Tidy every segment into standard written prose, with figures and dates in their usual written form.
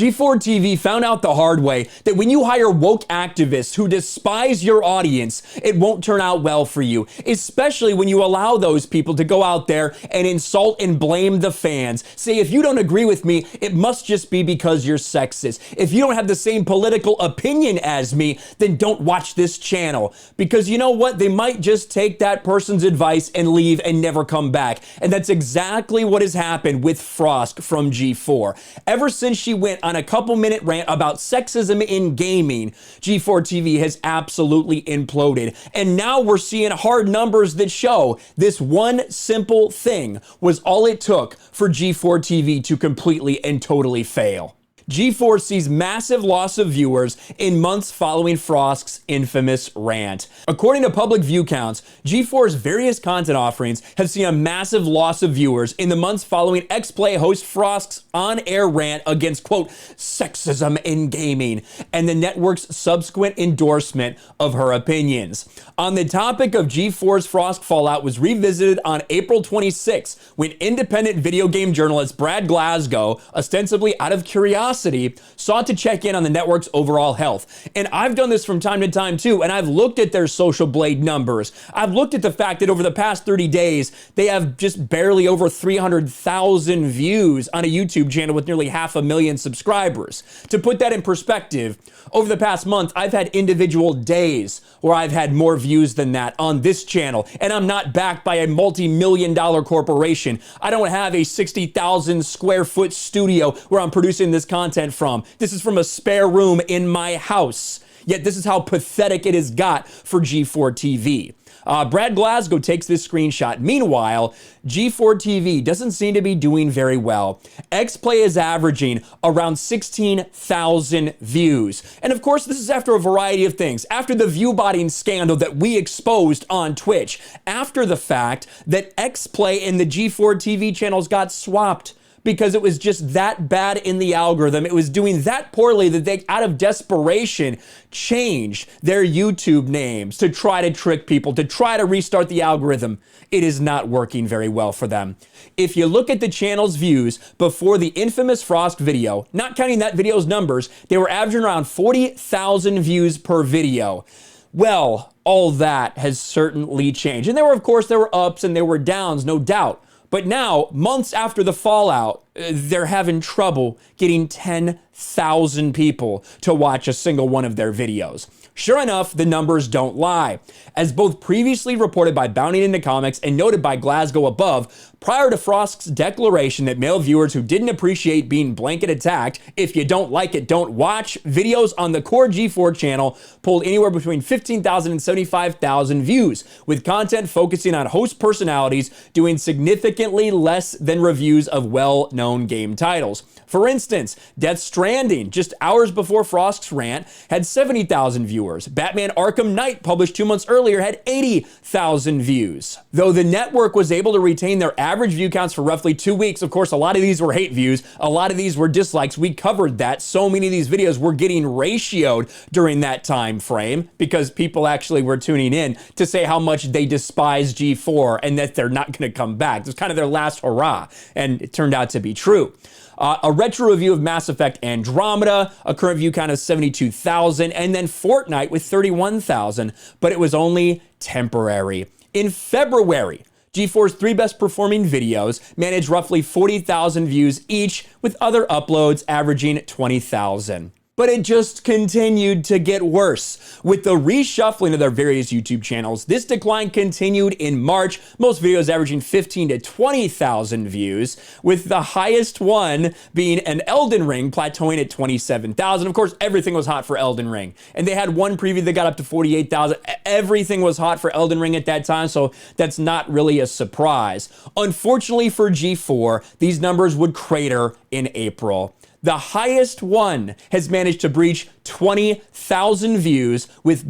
G4TV found out the hard way that when you hire woke activists who despise your audience, it won't turn out well for you, especially when you allow those people to go out there and insult and blame the fans. Say, if you don't agree with me, it must just be because you're sexist. If you don't have the same political opinion as me, then don't watch this channel. Because you know what? They might just take that person's advice and leave and never come back. And that's exactly what has happened with Frosk from G4. Ever since she went on a couple-minute rant about sexism in gaming, G4TV has absolutely imploded. And now we're seeing hard numbers that show this one simple thing was all it took for G4TV to completely and totally fail. G4 sees massive loss of viewers in months following Frosk's infamous rant. According to public view counts, G4's various content offerings have seen a massive loss of viewers in the months following X-Play host Frosk's on-air rant against, quote, sexism in gaming, and the network's subsequent endorsement of her opinions. On the topic of G4's Frosk fallout was revisited on April 26, when independent video game journalist Brad Glasgow, ostensibly out of curiosity, sought to check in on the network's overall health. And I've done this from time to time too, and I've looked at their Social Blade numbers. I've looked at the fact that over the past 30 days, they have just barely over 300,000 views on a YouTube channel with nearly 500,000 subscribers. To put that in perspective, over the past month, I've had individual days where I've had more views than that on this channel, and I'm not backed by a multi-million-dollar corporation. I don't have a 60,000 square foot studio where I'm producing this content from. This is from a spare room in my house. Yet this is how pathetic it has got for G4TV. Brad Glasgow takes this screenshot. Meanwhile, G4TV doesn't seem to be doing very well. X-Play is averaging around 16,000 views. And of course, this is after a variety of things. After the view-botting scandal that we exposed on Twitch. After the fact that X-Play and the G4TV channels got swapped, because it was just that bad in the algorithm. It was doing that poorly that they, out of desperation, changed their YouTube names to try to trick people, to try to restart the algorithm. It is not working very well for them. If you look at the channel's views before the infamous Frosk video, not counting that video's numbers, they were averaging around 40,000 views per video. Well, all that has certainly changed. And there were ups and there were downs, no doubt. But now, months after the fallout, they're having trouble getting 10,000 people to watch a single one of their videos. Sure enough, the numbers don't lie. As both previously reported by Bounty Into Comics and noted by Glasgow above, prior to Frosk's declaration that male viewers who didn't appreciate being blanket attacked, if you don't like it, don't watch, videos on the core G4 channel pulled anywhere between 15,000 and 75,000 views, with content focusing on host personalities doing significantly less than reviews of well-known game titles. For instance, Death Stranding, just hours before Frosk's rant, had 70,000 viewers. Batman Arkham Knight, published 2 months earlier, had 80,000 views. Though the network was able to retain their average view counts for roughly 2 weeks, of course, a lot of these were hate views, a lot of these were dislikes. We covered that. So many of these videos were getting ratioed during that time frame because people actually were tuning in to say how much they despise G4 and that they're not going to come back. It was kind of their last hurrah, and it turned out to be true. A retro review of Mass Effect Andromeda, a current view count of 72,000, and then Fortnite with 31,000, but it was only temporary. In February, G4's 3 best performing videos managed roughly 40,000 views each, with other uploads averaging 20,000. But it just continued to get worse. With the reshuffling of their various YouTube channels, this decline continued in March, most videos averaging 15,000 to 20,000 views, with the highest one being an Elden Ring plateauing at 27,000. Of course, everything was hot for Elden Ring. And they had one preview that got up to 48,000. Everything was hot for Elden Ring at that time, so that's not really a surprise. Unfortunately for G4, these numbers would crater in April. The highest one has managed to breach 20,000 views, with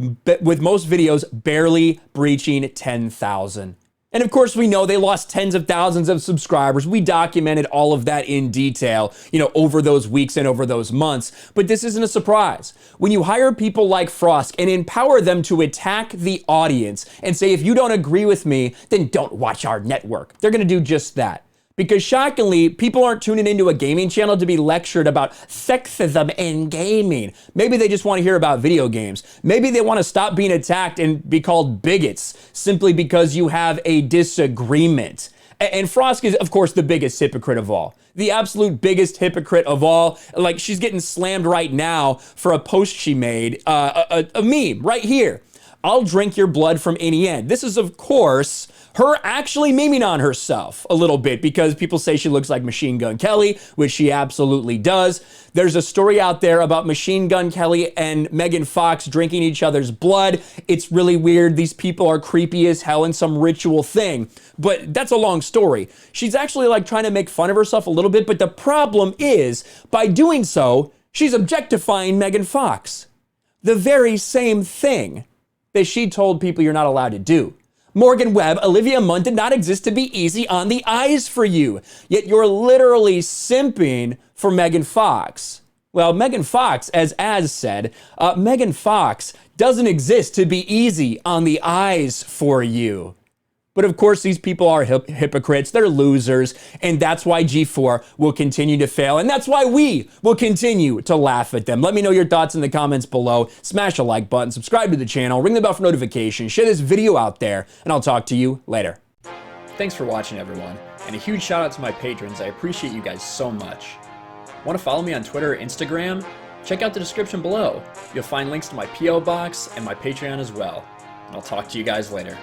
most videos barely breaching 10,000. And of course, we know they lost tens of thousands of subscribers. We documented all of that in detail, over those weeks and over those months. But this isn't a surprise. When you hire people like Frosk and empower them to attack the audience and say, if you don't agree with me, then don't watch our network, they're going to do just that. Because shockingly, people aren't tuning into a gaming channel to be lectured about sexism in gaming. Maybe they just want to hear about video games. Maybe they want to stop being attacked and be called bigots simply because you have a disagreement. And Frosk is, of course, the biggest hypocrite of all. The absolute biggest hypocrite of all. Like, she's getting slammed right now for a post she made, a meme right here. I'll drink your blood from any end. This is, of course, her actually memeing on herself a little bit because people say she looks like Machine Gun Kelly, which she absolutely does. There's a story out there about Machine Gun Kelly and Megan Fox drinking each other's blood. It's really weird. These people are creepy as hell in some ritual thing. But that's a long story. She's actually like trying to make fun of herself a little bit, but the problem is, by doing so, she's objectifying Megan Fox. The very same thing that she told people you're not allowed to do. Morgan Webb, Olivia Munn did not exist to be easy on the eyes for you. Yet you're literally simping for Megan Fox. Well, Megan Fox, as said, Megan Fox doesn't exist to be easy on the eyes for you. But of course, these people are hypocrites, they're losers, and that's why G4 will continue to fail, and that's why we will continue to laugh at them. Let me know your thoughts in the comments below. Smash a like button, subscribe to the channel, ring the bell for notifications, share this video out there, and I'll talk to you later. Thanks for watching, everyone, and a huge shout out to my patrons. I appreciate you guys so much. Want to follow me on Twitter or Instagram? Check out the description below. You'll find links to my P.O. box and my Patreon as well. And I'll talk to you guys later.